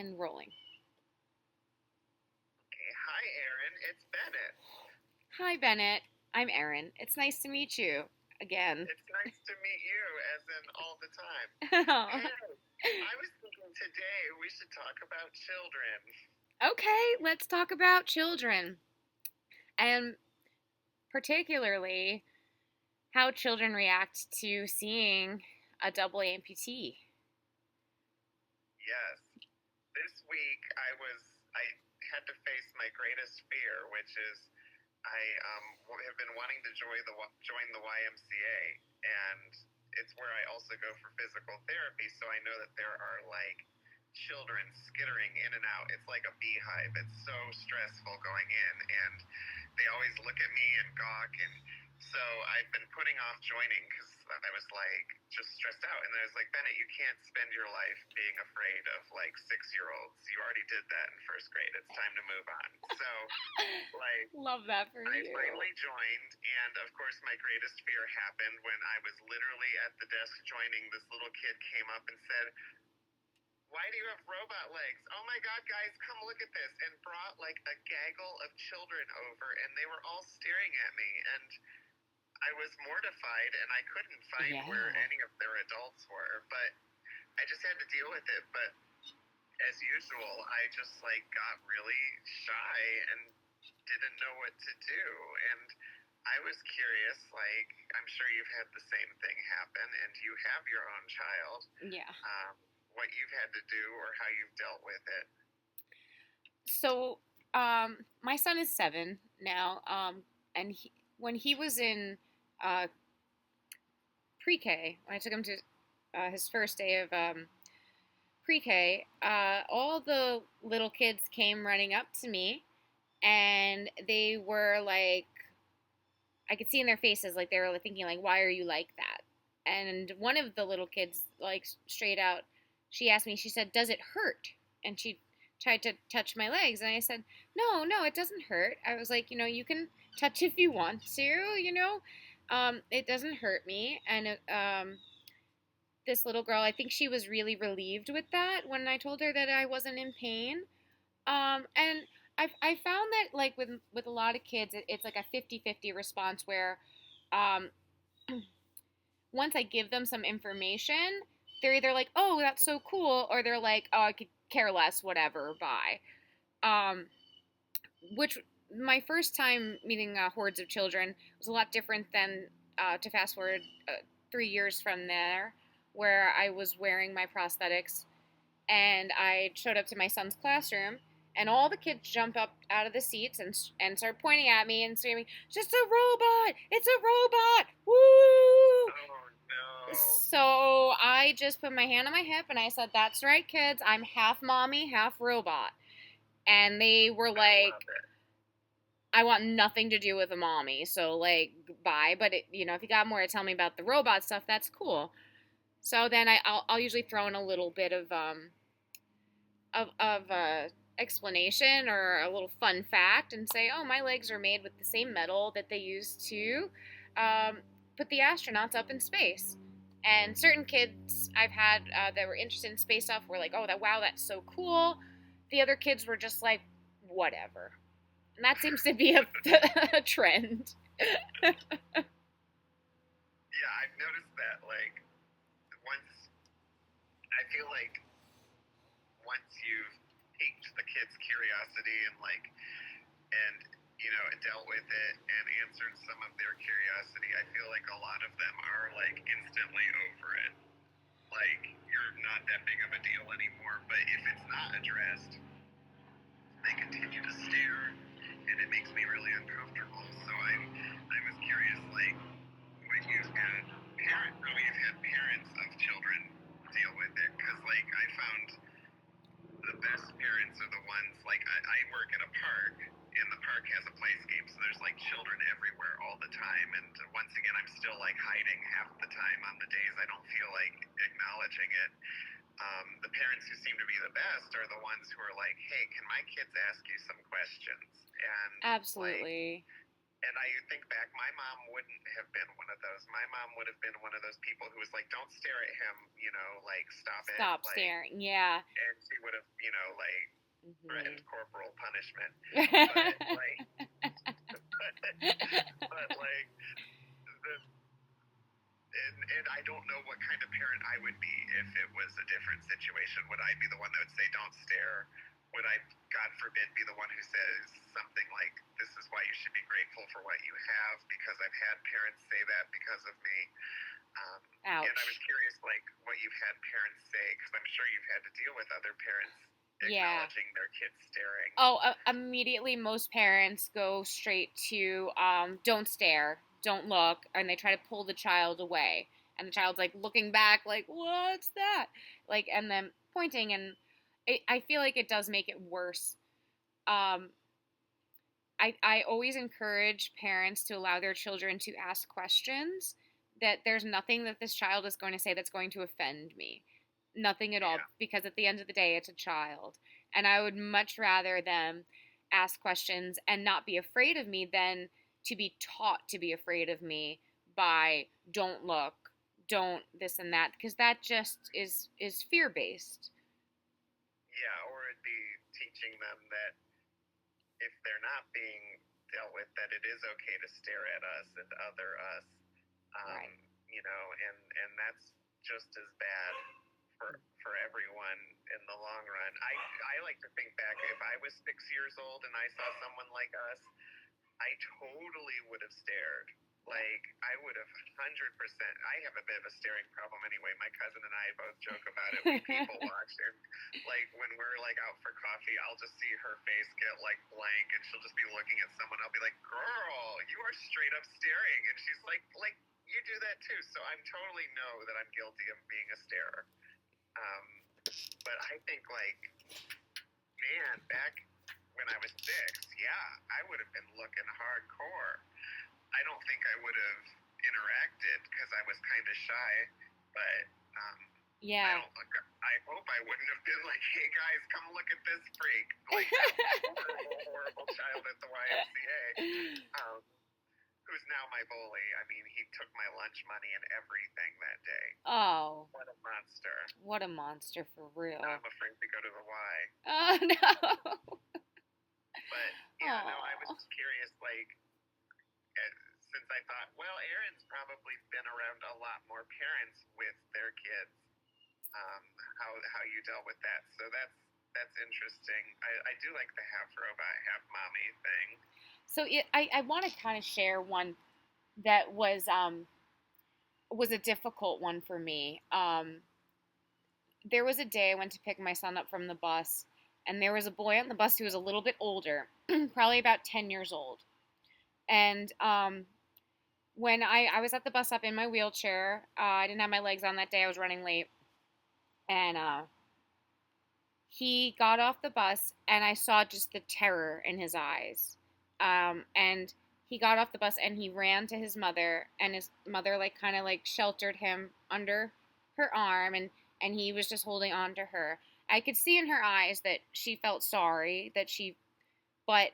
And rolling. Okay, hi Aaron, it's Bennett. Hi, Bennett. I'm Erin. It's nice to meet you again. It's nice to meet you, as in all the time. And I was thinking today we should talk about children. Okay, let's talk about children. And particularly how children react to seeing a double amputee. Yes, this week I had to face my greatest fear, which is I have been wanting to join the YMCA, and it's where I also go for physical therapy. So I know that there are like children skittering in and out. It's like a beehive. It's so stressful going in, and they always look at me and gawk. And so I've been putting off joining because I was like just stressed out. And I was like, Bennett, you can't spend your life being afraid of like 6-year-olds. You already did that in first grade. It's time to move on. So like Love that for I you. finally joined, and of course, my greatest fear happened when I was literally at the desk joining. This little kid came up and said, "Why do you have robot legs? Oh my God, guys, come look at this!" And brought like a gaggle of children over, and they were all staring at me, and I was mortified, and I couldn't find Yeah. where any of their adults were, but I just had to deal with it. But as usual, I just like got really shy and didn't know what to do. And I was curious, like, I'm sure you've had the same thing happen, and you have your own child, Yeah. what you've had to do or how you've dealt with it. So, my son is 7 now, and when he was in uh, pre-K, when I took him to his first day of pre-K, all the little kids came running up to me, and they were like, I could see in their faces, like they were thinking, like, "Why are you like that?" And one of the little kids, like straight out, she asked me. She said, "Does it hurt?" And she tried to touch my legs, and I said, "No, no, it doesn't hurt." I was like, you can touch if you want to, it doesn't hurt me. And this little girl, I think she was really relieved with that when I told her that I wasn't in pain. And I found that like with a lot of kids, it's like a 50-50 response where um, once I give them some information, they're either like, "Oh, that's so cool," or they're like, "Oh, I could care less, whatever, bye." Um, which my first time meeting hordes of children was a lot different than to fast forward 3 years from there, where I was wearing my prosthetics and I showed up to my son's classroom, and all the kids jump up out of the seats and start pointing at me and screaming, "Just a robot! It's a robot! Woo!" Oh no. So I just put my hand on my hip and I said, "That's right, kids. I'm half mommy, half robot." And they were I like, love it. "I want nothing to do with a mommy, so like, bye." But if you got more to tell me about the robot stuff, that's cool. So then I'll usually throw in a little bit of explanation or a little fun fact and say, "Oh, my legs are made with the same metal that they used to um, put the astronauts up in space." And certain kids I've had that were interested in space stuff were like, "Oh, wow, that's so cool." The other kids were just like, "Whatever." And that seems to be a trend. Yeah, I've noticed that. Like, once, I feel like once you've piqued the kids' curiosity and dealt with it and answered some of their curiosity, I feel like a lot of them are like instantly over it. Like, you're not that big of a deal anymore. But if it's not addressed, they continue to stare, and it makes me really uncomfortable. So I was curious, like, when you've had parents of children deal with it, because like I found the best parents are the ones like I work at a park, and the park has a playscape, so there's like children everywhere all the time. And once again, I'm still like hiding half the time on the days I don't feel like acknowledging it. The parents who seem to be the best are the ones who are like, "Hey, can my kids ask you some questions?" And like, Absolutely. and I think back, my mom wouldn't have been one of those. My mom would have been one of those people who was like, "Don't stare at him," like stop it, Stop like, staring. Yeah. and she would have, like threatened Hmm. corporal punishment. But like, but like the and I don't know what kind of parent I would be if it was a different situation. Would I be the one that would say, "Don't stare"? Would I, God forbid, be the one who says something like, "This is why you should be grateful for what you have"? Because I've had parents say that because of me. Um, and I was Ouch. curious, like, what you've had parents say, because I'm sure you've had to deal with other parents Yeah. acknowledging their kids staring. Oh, immediately most parents go straight to don't stare, don't look, and they try to pull the child away. And the child's like looking back, like, what's that? Like, and then pointing, and I feel like it does make it worse. Um, I always encourage parents to allow their children to ask questions, that there's nothing that this child is going to say that's going to offend me. Nothing at all, Yeah, because at the end of the day, it's a child. And I would much rather them ask questions and not be afraid of me than to be taught to be afraid of me by don't look, don't this and that, because that just is fear based. yeah, or it'd be teaching them that if they're not being dealt with, that it is okay to stare at us and other us, um, Right. and that's just as bad for everyone in the long run. I like to think back, if I was 6 years old and I saw someone like us, I totally would have stared. Yeah. Like, I would have 100%. I have a bit of a staring problem anyway. My cousin and I both joke about it. We people watch, and like when we're like out for coffee, I'll just see her face get like blank, and she'll just be looking at someone. I'll be like, "Girl, you are straight up staring," and she's like you do that too. So I'm totally know that I'm guilty of being a starer. Um, but I think like, man, back when I was 6, yeah, I would have been looking hardcore. I don't think I would have interacted because I was kind of shy, but um, I Yeah. don't look. I hope I wouldn't have been like, "Hey guys, come look at this freak!" Like that horrible, horrible child at the YMCA, um, who's now my bully. I mean, he took my lunch money and everything that day. Oh, What a monster! what a monster for Now real. I'm afraid to go to the Y. Oh no. But yeah, no, I was Oh. just curious, like, uh, since I thought, well, Aaron's probably been around a lot more parents with their kids. Um, how you dealt with that? So that's interesting. I do like the half robot, half mommy thing. So I want to kind of share one that was a difficult one for me. There was a day I went to pick my son up from the bus, and there was a boy on the bus who was a little bit older, probably about 10 years old. And when I was at the bus stop in my wheelchair, I didn't have my legs on that day. I was running late, and he got off the bus, and I saw just the terror in his eyes. And he got off the bus and he ran to his mother, and his mother like kind of like sheltered him under her arm, and he was just holding on to her. I could see in her eyes that she felt sorry, but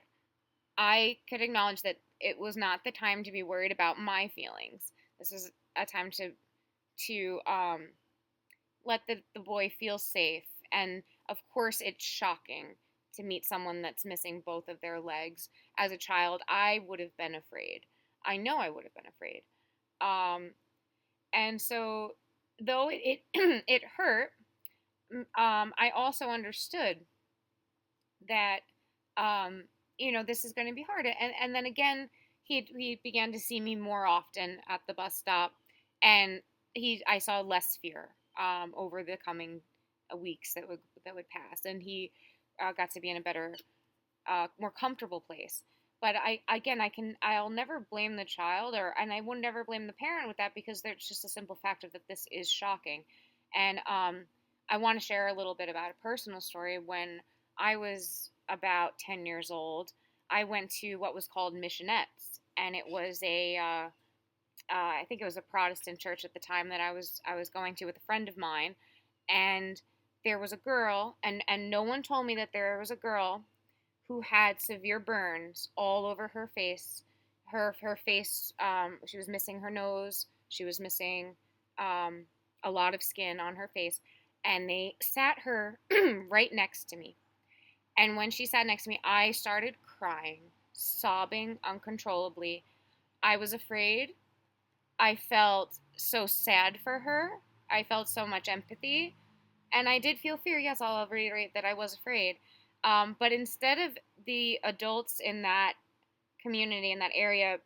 I could acknowledge that it was not the time to be worried about my feelings. This is a time to let the boy feel safe. And of course, it's shocking to meet someone that's missing both of their legs. As a child, I would have been afraid. I know I would have been afraid. Um, and so, though it, it hurt, I also understood that, um, this is going to be hard. And then again, he began to see me more often at the bus stop, and I saw less fear over the coming weeks that would pass, and he got to be in a better, more comfortable place. But I'll never blame the child, and I would never blame the parent with that, because there's just a simple fact of that this is shocking. And I want to share a little bit about a personal story. When I was about 10 years old, I went to what was called missionettes, and it was I think it was a Protestant church at the time that I was going to with a friend of mine, and there was a girl, and no one told me that there was a girl who had severe burns all over her face, her face. She was missing her nose. She was missing um, a lot of skin on her face, and they sat her right next to me. And when she sat next to me, I started crying, sobbing uncontrollably. I was afraid. I felt so sad for her. I felt so much empathy. And I did feel fear. Yes, I'll reiterate that I was afraid. But instead of the adults in that community, in that area,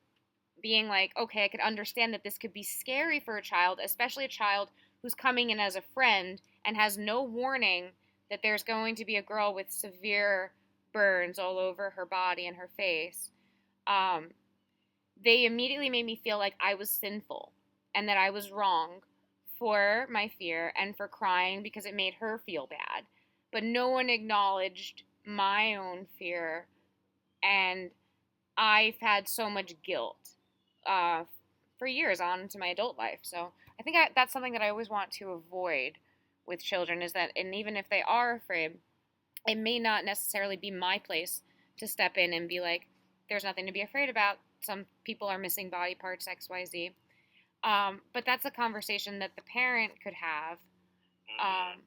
being like, okay, I could understand that this could be scary for a child, especially a child who's coming in as a friend and has no warning that there's going to be a girl with severe burns all over her body and her face. Um, they immediately made me feel like I was sinful and that I was wrong for my fear and for crying because it made her feel bad. But no one acknowledged my own fear, and I've had so much guilt uh, for years on into my adult life. So I think that's something that I always want to avoid with children is that, and even if they are afraid, it may not necessarily be my place to step in and be like, there's nothing to be afraid about. Some people are missing body parts, XYZ. But that's a conversation that the parent could have, Mm-hmm. um,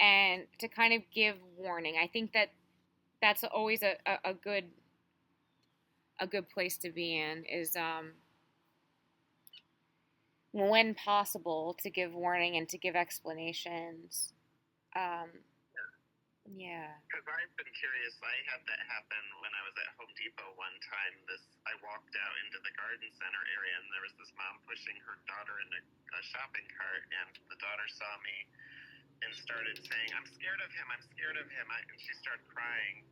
and to kind of give warning. I think that that's always a good place to be in is when possible to give warning and to give explanations. Um, yeah. Because I've been curious. I had that happen when I was at Home Depot one time. I walked out into the garden center area, and there was this mom pushing her daughter in a shopping cart, and the daughter saw me and started saying, "I'm scared of him. I'm scared of him." And she started crying,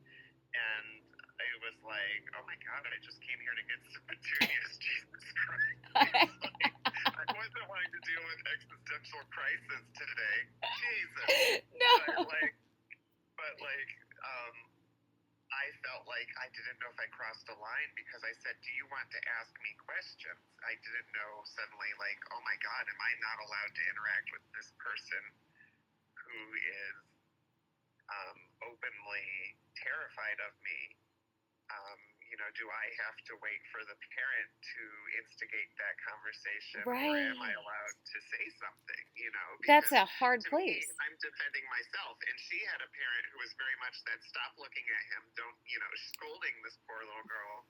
and I was like, "Oh my God! I just came here to get some petunias." Jesus Christ! I wasn't wanting to deal with existential crisis today. Jesus. But No. like, but like, um, I felt like I didn't know if I crossed a line because I said, "Do you want to ask me questions?" I didn't know suddenly, like, oh my God, am I not allowed to interact with this person who is openly terrified of me? Do I have to wait for the parent to instigate that conversation, or am I Right. allowed to say something? That's Because a hard to me, place. I'm defending myself, and she had a parent who was very much that stop looking at him, don't, scolding this poor little girl.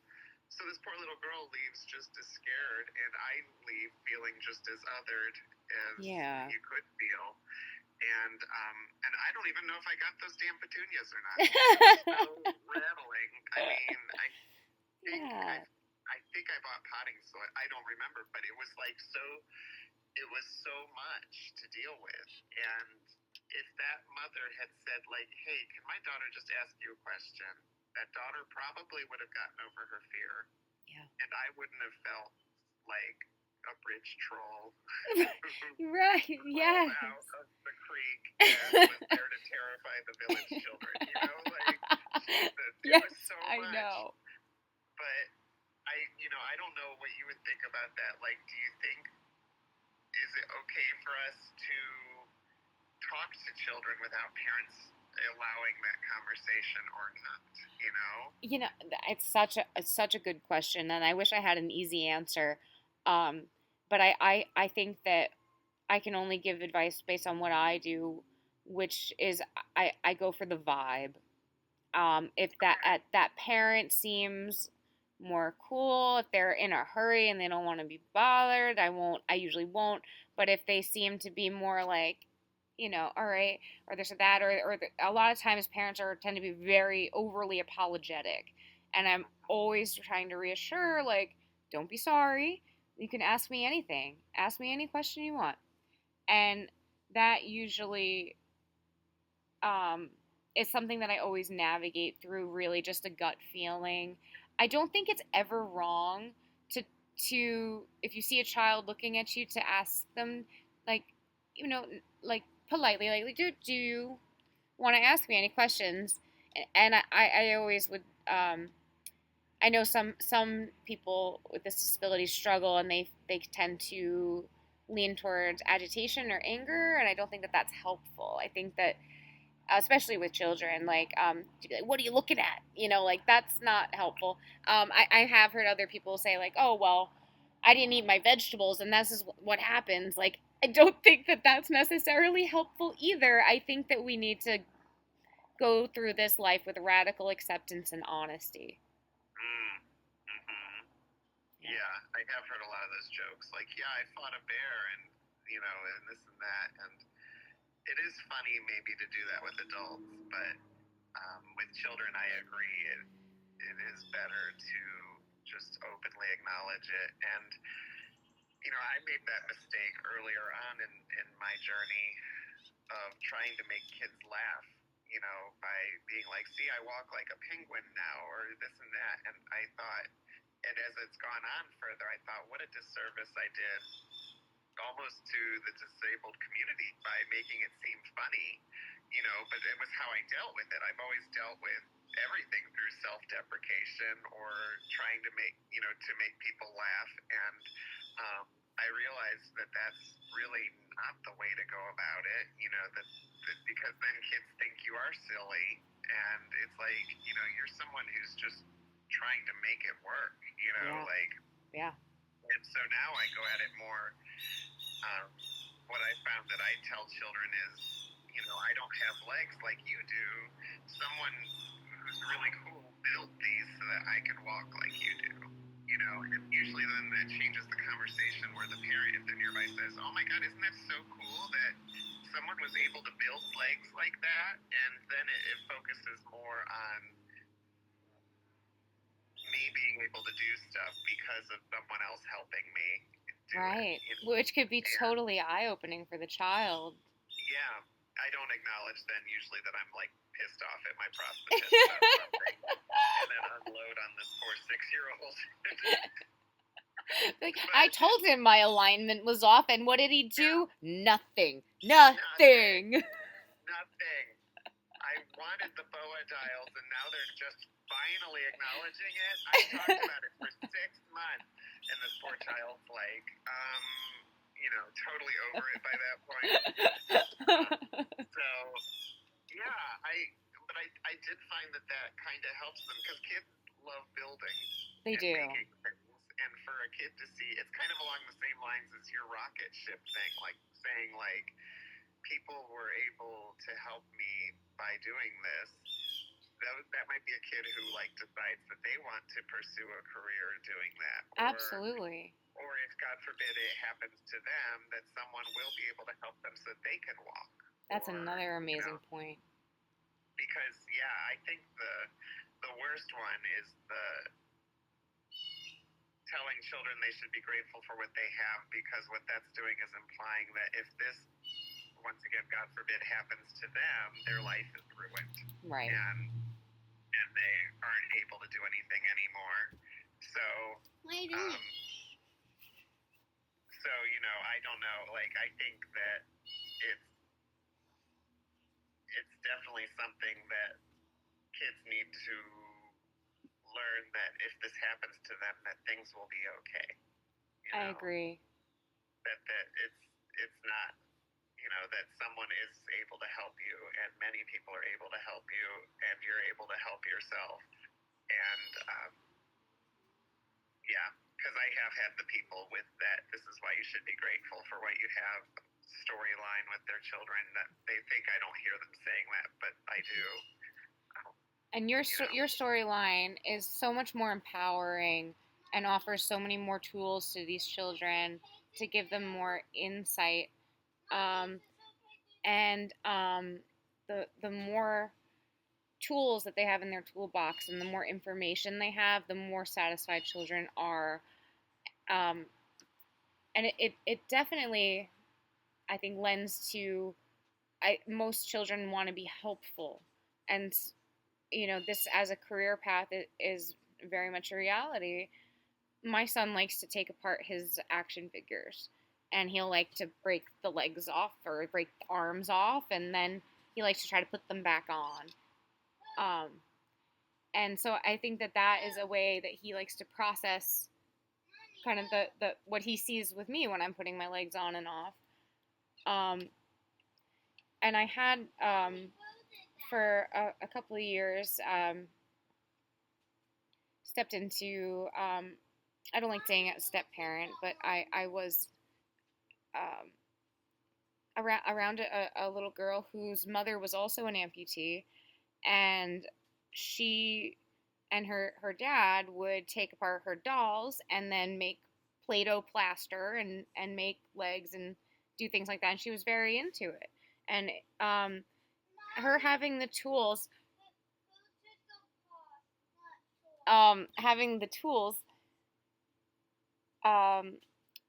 So this poor little girl leaves just as scared, and I leave feeling just as othered as Yeah. you could feel. And I don't even know if I got those damn petunias or not because it was so rattling. I mean, think Yeah. I think I bought potting soil. I don't remember, but it was like so. It was so much to deal with, and if that mother had said like, "Hey, can my daughter just ask you a question?" That daughter probably would have gotten over her fear, Yeah. and I wouldn't have felt like a bridge troll Right. crawled Yes. out of the creek and was there to terrify the village children. Like Jesus, it Yes, was so I much. know. But I don't know what you would think about that. Like, do you think is it okay for us to talk to children without parents allowing that conversation or not? You know, it's such a good question, and I wish I had an easy answer. Um, but I think that I can only give advice based on what I do, which is I go for the vibe. If Okay. that parent seems more cool, if they're in a hurry and they don't want to be bothered, I usually won't. But if they seem to be more like, all right, or this or that, a lot of times parents tend to be very overly apologetic, and I'm always trying to reassure, like, don't be sorry. You can ask me anything. Ask me any question you want, and that usually um, is something that I always navigate through. Really, just a gut feeling. I don't think it's ever wrong to if you see a child looking at you to ask them, like, you know like politely, like, do you want to ask me any questions? And I always would. I know some people with this disability struggle, and they tend to lean towards agitation or anger, and I don't think that that's helpful. I think that especially with children. Like, to be like, what are you looking at? Like that's not helpful. I have heard other people say like, oh well, I didn't eat my vegetables, and this is what happens. Like, I don't think that that's necessarily helpful either. I think that we need to go through this life with radical acceptance and honesty. Mm, mm-hmm. Yeah. Yeah, I have heard a lot of those jokes. Like, yeah, I fought a bear, and and this and that, and it is funny maybe to do that with adults, but with children, I agree. It is better to just openly acknowledge it. And I made that mistake earlier on in my journey of trying to make kids laugh, by being like, see, I walk like a penguin now, or this and that. And I thought, and as it's gone on further, I thought, what a disservice I did almost to the disabled community by making it seem funny, but it was how I dealt with it. I've always dealt with everything through self-deprecation or trying to make people laugh. And I realized that that's really not the way to go about it, that because then kids think you are silly, and it's like, you're someone who's just trying to make it work, Yeah. like, Yeah. and so now I go at it more. Um, what I found that I tell children is, I don't have legs like you do. Someone who's really cool built these so that I can walk like you do. And usually then that changes the conversation where the parent, if they're nearby, says, "Oh my God, isn't that so cool that someone was able to build legs like that?" And then it focuses more on me being able to do stuff because of someone else helping me do it. Right. Which could be And totally eye-opening for the child. yeah, I don't acknowledge then usually that I'm like pissed off at my prosthetist about something, and then unload on this poor 6-year-old. Like, I But told him my alignment was off, and what did he yeah, do? Nothing. nothing, Nothing. nothing. I wanted the BOA dials, and now they're just finally acknowledging it. I talked about it for 6 months, and this poor child's like, totally over it by that point. So yeah, but I did find that kind of helps them because kids love building They and do. making things. And for a kid to see, it's kind of along the same lines as your rocket ship thing, like saying like people were able to help me by doing this. That might be a kid who like decides that they want to pursue a career doing that, Absolutely. or if God forbid it happens to them, that someone will be able to help them so that they can walk. That's Or another you know, amazing point. because yeah, I think the worst one is the telling children they should be grateful for what they have, because what that's doing is implying that if this, once again, God forbid, happens to them, their life is ruined. Right. And they aren't able to do anything anymore. So What are you doing? so I don't know. Like, I think that it's definitely something that kids need to learn, that if this happens to them, that things will be okay. I agree. That it's not, that someone is able to help you, and many people are able to help you, and you're able to help yourself. And yeah, because I have had the people with that, this is why you should be grateful for what you have storyline with their children, that they think I don't hear them saying that, but I do. And your storyline is so much more empowering and offers so many more tools to these children to give them more insight. Um, and the more tools that they have in their toolbox and the more information they have, the more satisfied children are. Um, and it definitely, I think, lends to most children want to be helpful. And, this as a career path is very much a reality. My son likes to take apart his action figures, and he'll like to break the legs off or break the arms off, and then he likes to try to put them back on. Um, and so I think that is a way that he likes to process kind of the what he sees with me when I'm putting my legs on and off. And I had for a couple of years, stepped into, I don't like saying a step parent, but I was um, around a little girl whose mother was also an amputee, and she and her dad would take apart her dolls and then make Play-Doh plaster and make legs and do things like that. And she was very into it. And her having the tools, having the tools um,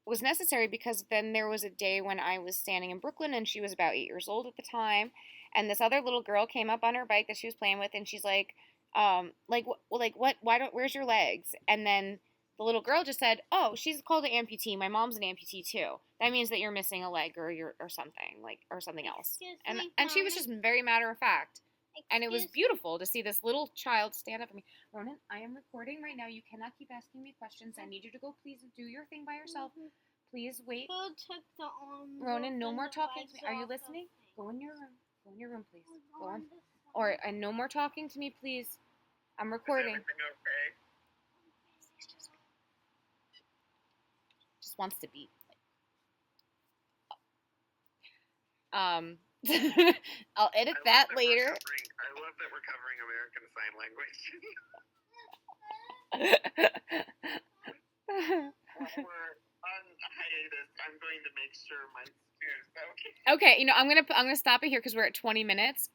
was necessary because then there was a day when I was standing in Brooklyn and she was about 8 years old at the time, and this other little girl came up on her bike that she was playing with, and she's like what? Why don't? Where's your legs? And then the little girl just said, "Oh, she's called an amputee. My mom's an amputee too. That means that you're missing a leg or something or something else." And she was just very matter of fact. And it was beautiful to see this little child stand up for me. Ronan, I am recording right now. You cannot keep asking me questions. I need you to go please do your thing by yourself. Please wait. Ronan, no more talking to me. Are you listening? Go in your room. Go in your room, please. Go on. And no more talking to me, please. I'm recording. Is everything okay? Just wants to be. I'll edit that later. I love that we're covering American Sign Language. While we're on hiatus, I'm going to make sure my students. Okay, I'm gonna stop it here because we're at 20 minutes.